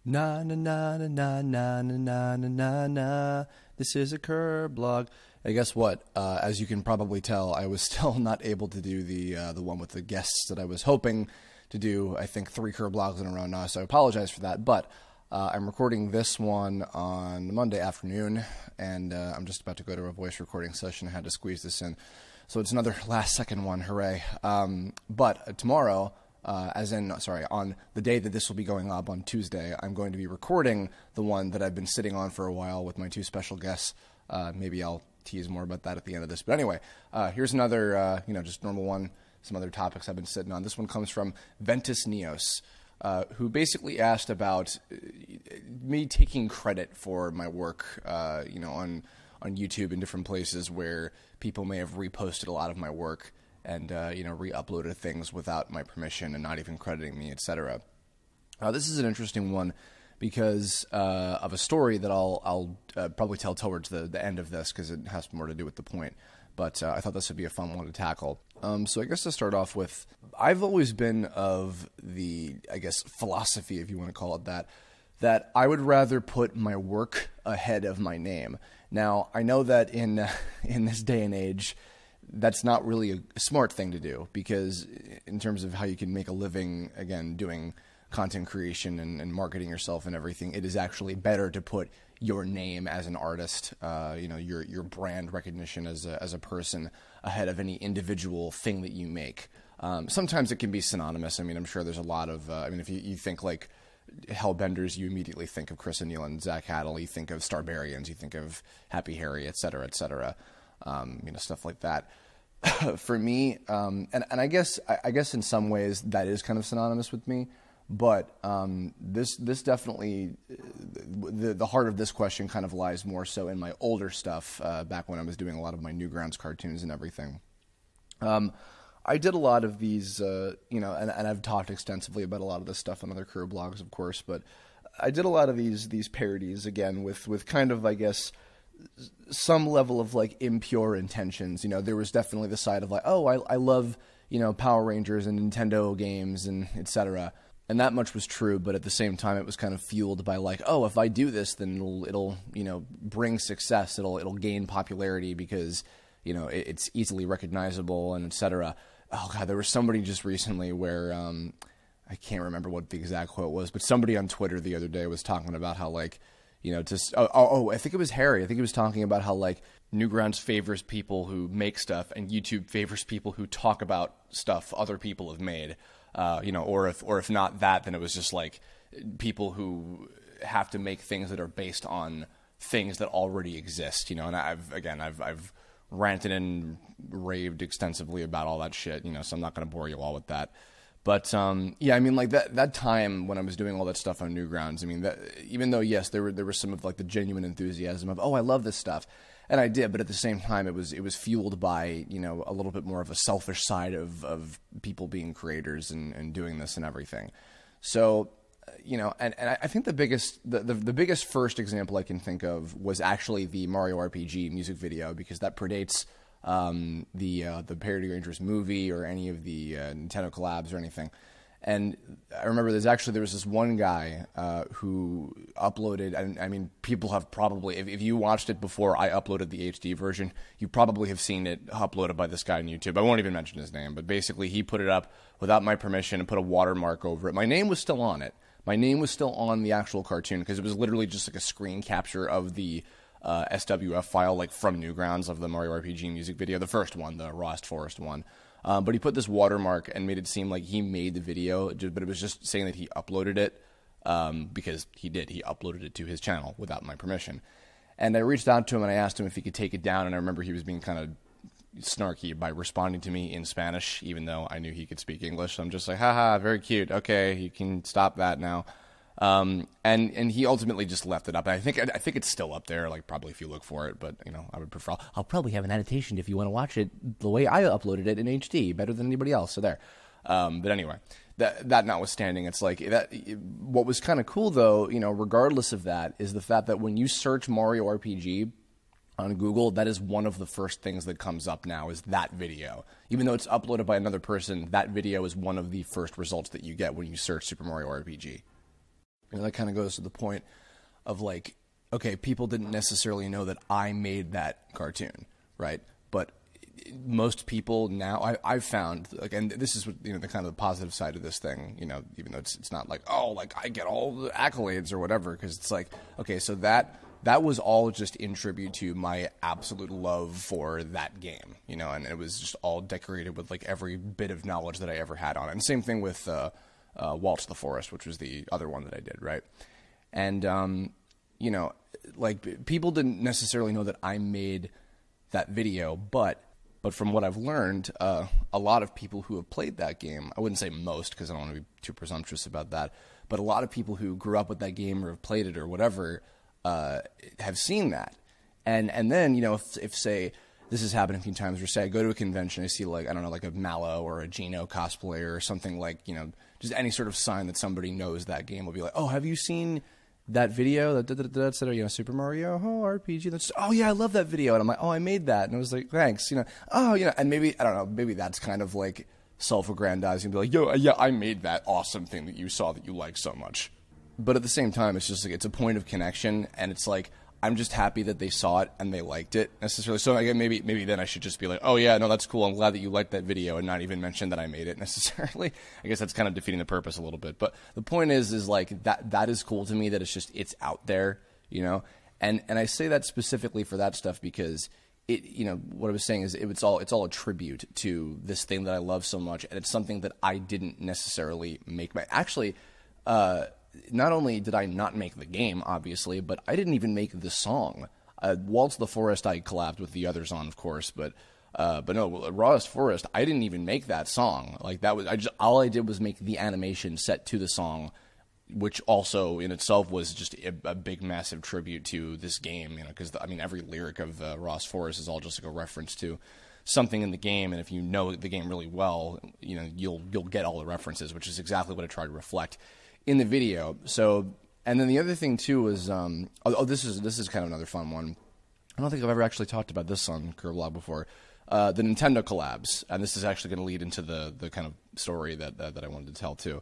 Na na na na na na na na na na. This is a Curb blog. And guess what? As you can probably tell, I was still not able to do the one with the guests that I was hoping to do. I think 3 Curb blogs in a row now, so I apologize for that. But I'm recording this one on Monday afternoon, and I'm just about to go to a voice recording session. I had to squeeze this in, so it's another last-second one. Hooray! But tomorrow. On the day that this will be going up on Tuesday, I'm going to be recording the one that I've been sitting on for a while with my 2 special guests. Maybe I'll tease more about that at the end of this. But anyway, here's another, just normal one, some other topics I've been sitting on. This one comes from Ventus Neos, who basically asked about me taking credit for my work, on YouTube and different places where people may have reposted a lot of my work and, re-uploaded things without my permission and not even crediting me, etc. This is an interesting one because of a story that I'll probably tell towards the end of this because it has more to do with the point. But I thought this would be a fun one to tackle. So I guess to start off with, I've always been of the, philosophy, if you want to call it that I would rather put my work ahead of my name. Now, I know that in this day and age, that's not really a smart thing to do because in terms of how you can make a living, again, doing content creation and marketing yourself and everything, it is actually better to put your name as an artist, your brand recognition as a person ahead of any individual thing that you make. Sometimes it can be synonymous. I mean, I'm sure there's a lot of, if you think like Hellbenders, you immediately think of Chris O'Neill and Zach Haddle, you think of Starbarians, you think of Happy Harry, et cetera, stuff like that. For me, and I guess in some ways that is kind of synonymous with me, but this definitely, the heart of this question kind of lies more so in my older stuff, back when I was doing a lot of my Newgrounds cartoons and everything. I did a lot of these, and I've talked extensively about a lot of this stuff on other Curb blogs, of course, but I did a lot of these parodies, again, with kind of, I guess, some level of like impure intentions. There was definitely the side of like, oh, I love, Power Rangers and Nintendo games and etc. And that much was true, but at the same time, it was kind of fueled by like, oh, if I do this, then it'll bring success. It'll gain popularity because, it's easily recognizable and etc. Oh God, there was somebody just recently where, I can't remember what the exact quote was, but somebody on Twitter the other day was talking about how like, I think it was Harry. I think he was talking about how like Newgrounds favors people who make stuff and YouTube favors people who talk about stuff other people have made. Or if not that, then it was just like people who have to make things that are based on things that already exist. And I've ranted and raved extensively about all that shit. So I'm not going to bore you all with that. But, that time when I was doing all that stuff on Newgrounds, even though, yes, there was some of like the genuine enthusiasm of, oh, I love this stuff. And I did, but at the same time, it was fueled by, a little bit more of a selfish side of people being creators and doing this and everything. So, and I think the biggest first example I can think of was actually the Mario RPG music video, because that predates the Parody Rangers movie or any of the Nintendo collabs or anything. And I remember there was this one guy who uploaded, and people have probably, if you watched it before I uploaded the HD version, you probably have seen it uploaded by this guy on YouTube. I won't even mention his name, but basically he put it up without my permission and put a watermark over it. My name was still on it. My name was still on the actual cartoon because it was literally just like a screen capture of the SWF file, like from Newgrounds, of the Mario RPG music video, the first one, the Rawest Forest one. But he put this watermark and made it seem like he made the video, but it was just saying that he uploaded it, because he did. He uploaded it to his channel without my permission. And I reached out to him and I asked him if he could take it down, and I remember he was being kind of snarky by responding to me in Spanish, even though I knew he could speak English. So I'm just like, haha, very cute. Okay, you can stop that now. And he ultimately just left it up. I think it's still up there, like probably if you look for it, but I would prefer, I'll probably have an annotation if you want to watch it the way I uploaded it in HD, better than anybody else. So there. But anyway, that notwithstanding, it's like that. What was kind of cool though, regardless of that, is the fact that when you search Mario RPG on Google, that is one of the first things that comes up now, is that video. Even though it's uploaded by another person, that video is one of the first results that you get when you search Super Mario RPG. And that kind of goes to the point of like, okay, people didn't necessarily know that I made that cartoon, right? But most people now, I've found, like, and this is what, the kind of the positive side of this thing, even though it's not like, oh, like I get all the accolades or whatever, because it's like, okay, so that was all just in tribute to my absolute love for that game, and it was just all decorated with like every bit of knowledge that I ever had on it. And same thing with Waltz the Forest, which was the other one that I did, right? And like people didn't necessarily know that I made that video, but from what I've learned, a lot of people who have played that game, I wouldn't say most because I don't want to be too presumptuous about that, but a lot of people who grew up with that game or have played it or whatever have seen that. And then, if say, this has happened a few times where say I go to a convention, I see like, I don't know, like a Mallow or a Geno cosplayer or something like, just any sort of sign that somebody knows that game will be like, oh, have you seen that video that said, Super Mario RPG? That's, oh yeah, I love that video. And I'm like, oh, I made that. And I was like, thanks, and maybe, I don't know, maybe that's kind of like self-aggrandizing, be like, yo, yeah, I made that awesome thing that you saw that you like so much. But at the same time, it's just like, it's a point of connection, and it's like, I'm just happy that they saw it and they liked it necessarily. So again, maybe then I should just be like, oh yeah, no, that's cool. I'm glad that you liked that video, and not even mention that I made it necessarily. I guess that's kind of defeating the purpose a little bit. But the point is like that is cool to me, that it's out there, And I say that specifically for that stuff because it, what I was saying is it's all a tribute to this thing that I love so much, and it's something that I didn't necessarily make. Not only did I not make the game, obviously, but I didn't even make the song. Waltz the Forest I collabed with the others on, of course, but no, Rawest Forest, I didn't even make that song. Like that was, all I did was make the animation set to the song, which also in itself was just a big, massive tribute to this game, because every lyric of Rawest Forest is all just like a reference to something in the game, and if you know the game really well, you'll get all the references, which is exactly what I tried to reflect in the video. So, and then the other thing too was, this is kind of another fun one. I don't think I've ever actually talked about this on Curblog before. The Nintendo collabs, and this is actually going to lead into the kind of story that I wanted to tell too.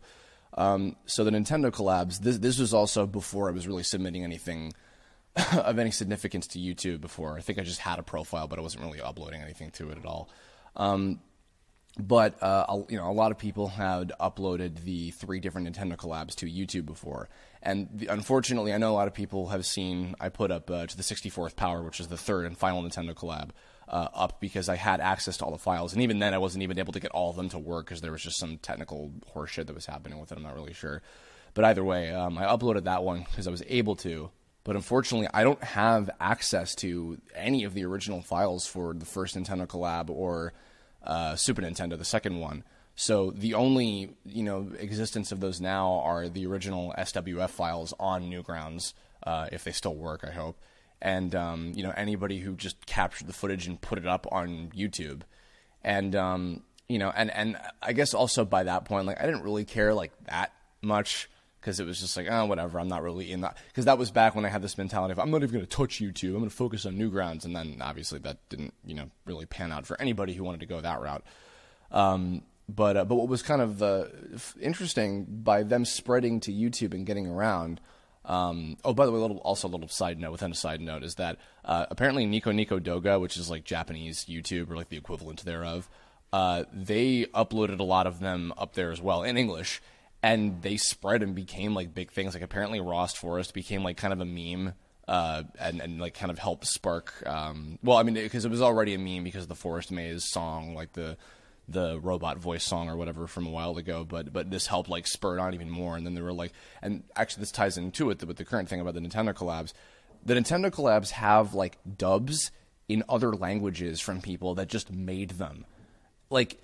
So the Nintendo collabs, this was also before I was really submitting anything of any significance to YouTube before. I think I just had a profile, but I wasn't really uploading anything to it at all. But a lot of people had uploaded the 3 different Nintendo collabs to YouTube before, and unfortunately, I know a lot of people have seen I put up to the 64th Power, which is the 3rd and final Nintendo collab, up because I had access to all the files, and even then, I wasn't even able to get all of them to work because there was just some technical horseshit that was happening with it. I'm not really sure, but either way, I uploaded that one because I was able to. But unfortunately, I don't have access to any of the original files for the first Nintendo collab or Super Nintendo, the second one. So the only, existence of those now are the original SWF files on Newgrounds, if they still work, I hope. And, anybody who just captured the footage and put it up on YouTube. And, and I guess also by that point, like, I didn't really care, like, that much, because it was just like, oh, whatever, I'm not really in that. Because that was back when I had this mentality of, I'm not even going to touch YouTube, I'm going to focus on Newgrounds. And then, obviously, that didn't, really pan out for anybody who wanted to go that route. But what was kind of interesting, by them spreading to YouTube and getting around, by the way, a little side note within a side note is that apparently Nico Nico Doga, which is like Japanese YouTube or like the equivalent thereof, they uploaded a lot of them up there as well in English, and they spread and became like big things. Like apparently Rawest Forest became like kind of a meme, and like kind of helped spark. Because it was already a meme because of the Forest Maze song, like the robot voice song or whatever from a while ago, but this helped like spur it on even more. And then they were like, and actually this ties into it with the current thing about the Nintendo collabs. The Nintendo collabs have like dubs in other languages from people that just made them. Like,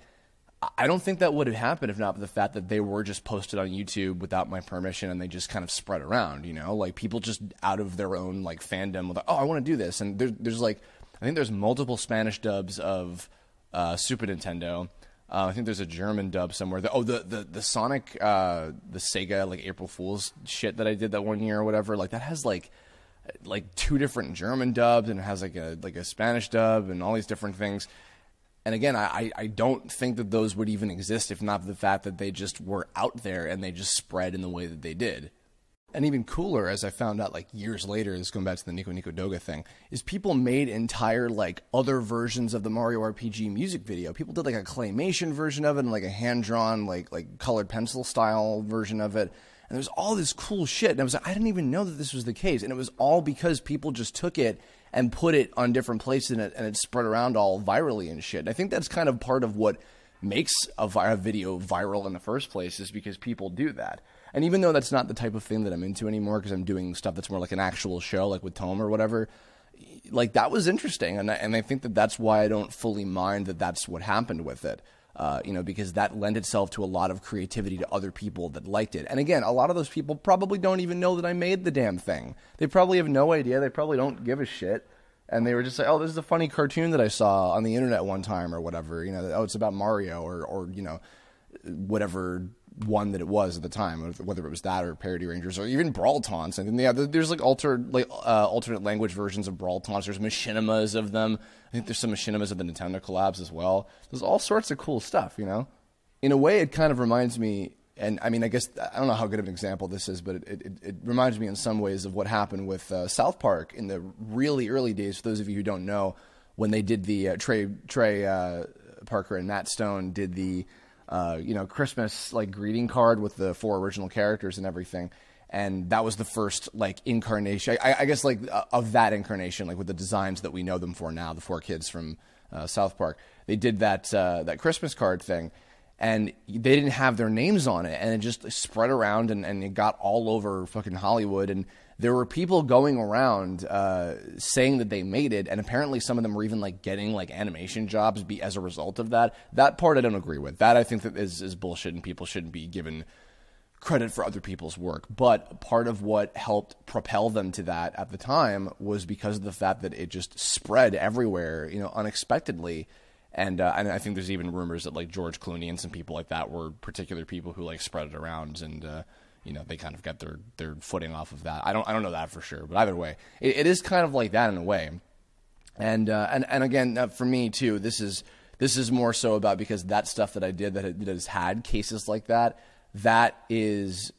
I don't think that would have happened if not for the fact that they were just posted on YouTube without my permission, and they just kind of spread around, like people just out of their own like fandom with like, oh, I want to do this. And there's like, I think there's multiple Spanish dubs of Super Nintendo. I think there's a German dub somewhere. The Sonic, the Sega like April Fool's shit that I did that one year or whatever. Like that has like 2 different German dubs, and it has like a Spanish dub and all these different things. And again, I don't think that those would even exist if not for the fact that they just were out there and they just spread in the way that they did. And even cooler, as I found out like years later, this going back to the Nico Nico Doga thing, is people made entire like other versions of the Mario RPG music video. People did like a claymation version of it and like a hand-drawn like colored pencil style version of it. And there's all this cool shit. And I was like, I didn't even know that this was the case. And it was all because people just took it and put it on different places and it spread around all virally and shit. And I think that's kind of part of what makes a video viral in the first place, is because people do that. And even though that's not the type of thing that I'm into anymore, because I'm doing stuff that's more like an actual show, like with Tome or whatever, like that was interesting. And I think that that's why I don't fully mind that that's what happened with it. Because that lent itself to a lot of creativity to other people that liked it. And again, a lot of those people probably don't even know that I made the damn thing. They probably have no idea. They probably don't give a shit. And they were just like, oh, this is a funny cartoon that I saw on the internet one time or whatever. Oh, it's about Mario or whatever one that it was at the time, whether it was that or Parody Rangers or even Brawl Taunts. And yeah, there's like alternate language versions of Brawl Taunts. There's machinimas of them. I think there's some machinimas of the Nintendo collabs as well. There's all sorts of cool stuff, In a way, it kind of reminds me, and I mean, I guess, I don't know how good of an example this is, but it reminds me in some ways of what happened with South Park in the really early days. For those of you who don't know, when they did the Trey Parker and Matt Stone did the Christmas like greeting card with the 4 original characters and everything. And that was the first like incarnation, I guess, like of that incarnation, like with the designs that we know them for now, the 4 kids from South Park. They did that Christmas card thing, and they didn't have their names on it, and it just spread around and it got all over fucking Hollywood. And there were people going around saying that they made it, and apparently some of them were even like getting like animation jobs as a result of that. That part I don't agree with. That I think that is bullshit, and people shouldn't be given credit for other people's work. But part of what helped propel them to that at the time was because of the fact that it just spread everywhere, unexpectedly. And I think there's even rumors that like George Clooney and some people like that were particular people who like spread it around, and they kind of got their footing off of that. I don't know that for sure, but either way, it is kind of like that in a way. And again, for me too, this is more so about, because that stuff that I did that has had cases like that is,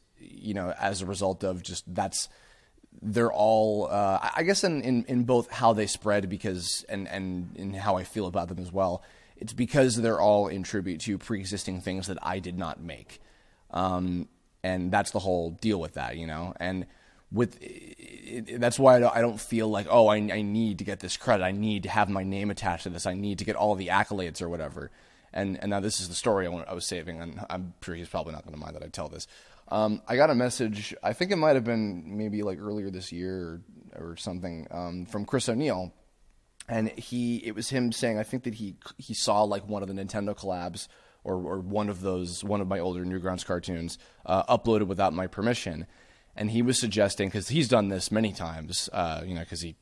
as a result of just they're all, I guess in both how they spread, because, and in how I feel about them as well, it's because they're all in tribute to pre-existing things that I did not make. And that's the whole deal with that, and that's why I don't feel like, oh, I need to get this credit. I need to have my name attached to this. I need to get all the accolades or whatever. And now this is the story I was saving, and I'm sure he's probably not going to mind that I tell this. I got a message, I think it might have been maybe like earlier this year or something, from Chris O'Neill. And it was him saying, I think that he saw like one of the Nintendo collabs or one of my older Newgrounds cartoons uploaded without my permission. And he was suggesting, because he's done this many times, because he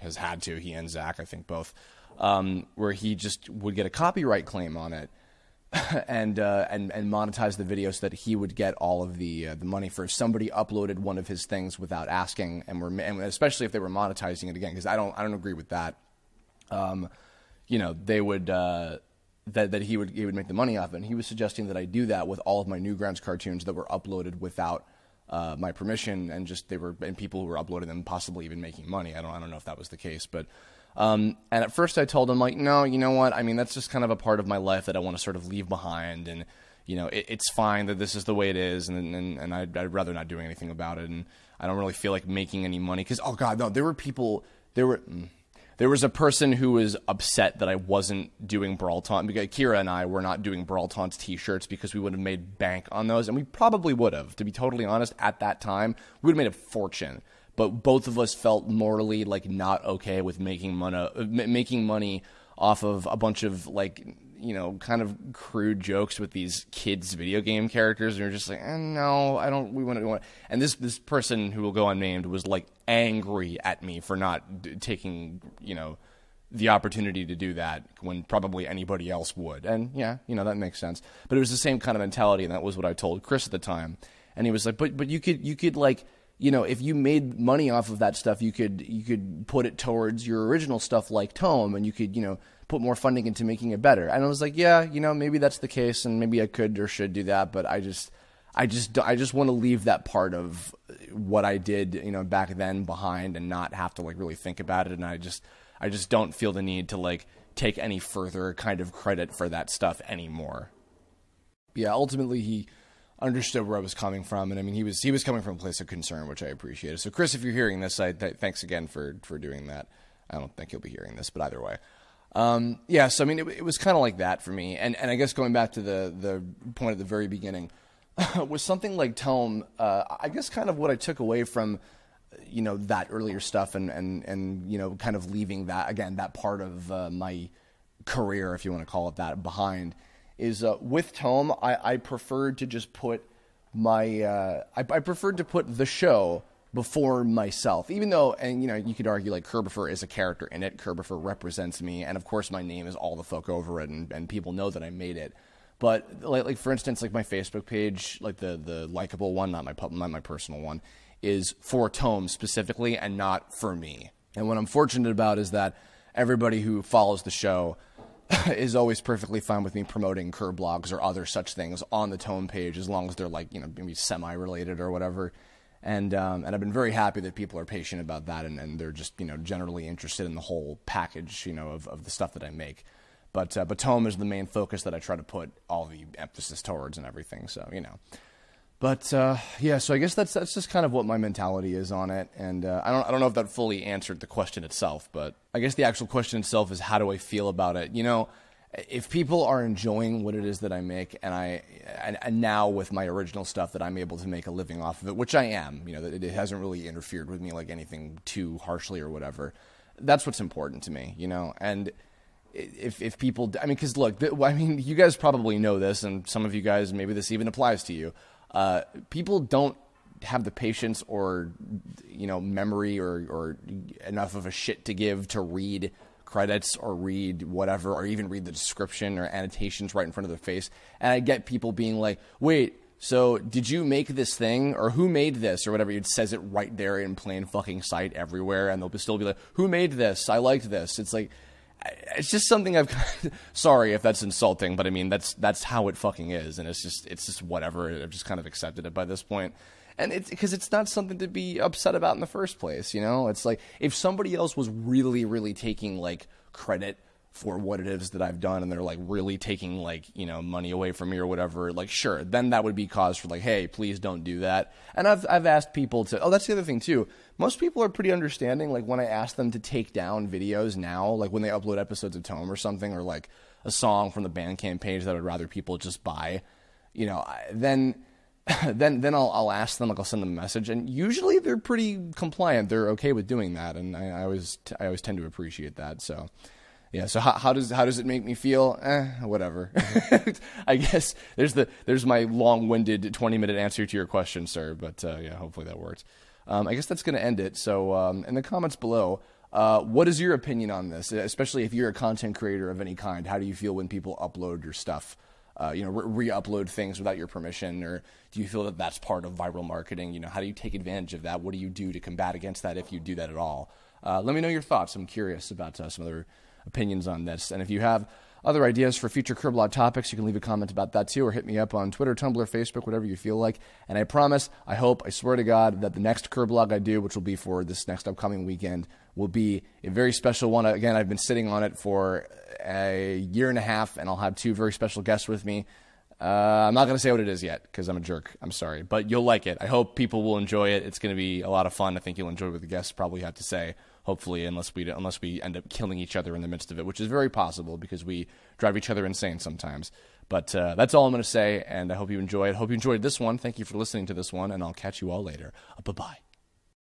has had to, he and Zach, I think both, where he just would get a copyright claim on it and monetize the video so that he would get all of the money for if somebody uploaded one of his things without asking, and especially if they were monetizing it again, because I don't agree with that. They would that he would make the money off it. And he was suggesting that I do that with all of my Newgrounds cartoons that were uploaded without my permission, and people who were uploading them possibly even making money. I don't know if that was the case, but and at first I told him, like, no, you know what? I mean, that's just kind of a part of my life that I want to sort of leave behind, and it's fine that this is the way it is, and I'd rather not do anything about it, and I don't really feel like making any money, because, oh god, no, there was a person who was upset that I wasn't doing Brawl Taunt, because Kira and I were not doing Brawl Taunts t-shirts because we would have made bank on those, and we probably would have, to be totally honest. At that time, we would have made a fortune, but both of us felt morally like not okay with making money off of a bunch of like, kind of crude jokes with these kids' video game characters, and you're just like, no, I don't. We want to. And this person who will go unnamed was like angry at me for not taking, the opportunity to do that when probably anybody else would. And yeah, that makes sense. But it was the same kind of mentality, and that was what I told Chris at the time. And he was like, but you could like, if you made money off of that stuff, you could put it towards your original stuff like Tome, and you could, put more funding into making it better. And I was like, yeah, maybe that's the case, and maybe I could or should do that, but I I just want to leave that part of what I did, back then behind and not have to like really think about it. And I just don't feel the need to like take any further kind of credit for that stuff anymore. Yeah, ultimately he understood where I was coming from, and I mean he was coming from a place of concern, which I appreciated. So Chris, if you're hearing this, thanks again for doing that. I don't think you'll be hearing this, but either way. Yeah, so I mean it was kind of like that for me, and I guess going back to the point at the very beginning, with something like Tome, I guess kind of what I took away from that earlier stuff and kind of leaving that, again, that part of my career, if you want to call it that, behind, is with Tome, I preferred to just put I preferred to put the show before myself, even though, and you could argue like Kerbifer is a character in it. Kerbifer represents me, and of course my name is all the fuck over it, and people know that I made it. But like for instance, like my Facebook page, like the likable one, not my personal one, is for Tome specifically and not for me. And what I'm fortunate about is that everybody who follows the show is always perfectly fine with me promoting Kerblogs or other such things on the Tome page, as long as they're like maybe semi-related or whatever. And I've been very happy that people are patient about that, and they're just generally interested in the whole package of the stuff that I make. But Tome is the main focus that I try to put all the emphasis towards and everything. So But yeah, so I guess that's just kind of what my mentality is on it, and I don't know if that fully answered the question itself, but I guess the actual question itself is, how do I feel about it? If people are enjoying what it is that I make, and now with my original stuff that I'm able to make a living off of it, which I am, that it hasn't really interfered with me like anything too harshly or whatever. That's what's important to me, and if people, because look, you guys probably know this, and some of you guys, maybe this even applies to you. People don't have the patience or, memory or enough of a shit to give to read credits or read whatever, or even read the description or annotations right in front of their face. And I get people being like, wait, so did you make this thing, or who made this, or whatever? It says it right there in plain fucking sight everywhere, and they'll still be like, who made this? I liked this. It's like, it's just something sorry if that's insulting, but I mean, that's how it fucking is. And it's just whatever. I've just kind of accepted it by this point. And it's because it's not something to be upset about in the first place. It's like, if somebody else was really, really taking like credit for what it is that I've done, and they're like really taking like, money away from me or whatever, like, sure, then that would be cause for like, hey, please don't do that. And I've asked people to, that's the other thing too. Most people are pretty understanding, like when I ask them to take down videos now, like when they upload episodes of Tome or something, or like a song from the Bandcamp page that I'd rather people just buy, then I'll ask them, like I'll send them a message, and usually they're pretty compliant. They're okay with doing that, and I always tend to appreciate that. So yeah. So how does it make me feel? Whatever. I guess there's my long-winded 20-minute answer to your question, sir. But yeah, hopefully that worked. I guess that's going to end it. So in the comments below, what is your opinion on this? Especially if you're a content creator of any kind, how do you feel when people upload your stuff? Re-upload things without your permission, or do you feel that that's part of viral marketing? How do you take advantage of that? What do you do to combat against that, if you do that at all? Let me know your thoughts. I'm curious about some other opinions on this. And if you have other ideas for future Kerblog topics, you can leave a comment about that too, or hit me up on Twitter, Tumblr, Facebook, whatever you feel like. And I promise, I swear to God, that the next Kerblog I do, which will be for this next upcoming weekend, will be a very special one. Again, I've been sitting on it for a year and a half, and I'll have two very special guests with me. I'm not going to say what it is yet, because I'm a jerk. I'm sorry. But you'll like it. I hope people will enjoy it. It's going to be a lot of fun. I think you'll enjoy what the guests probably have to say, hopefully, unless we end up killing each other in the midst of it, which is very possible, because we drive each other insane sometimes. But that's all I'm going to say, and I hope you enjoy it. Hope you enjoyed this one. Thank you for listening to this one, and I'll catch you all later. Bye-bye.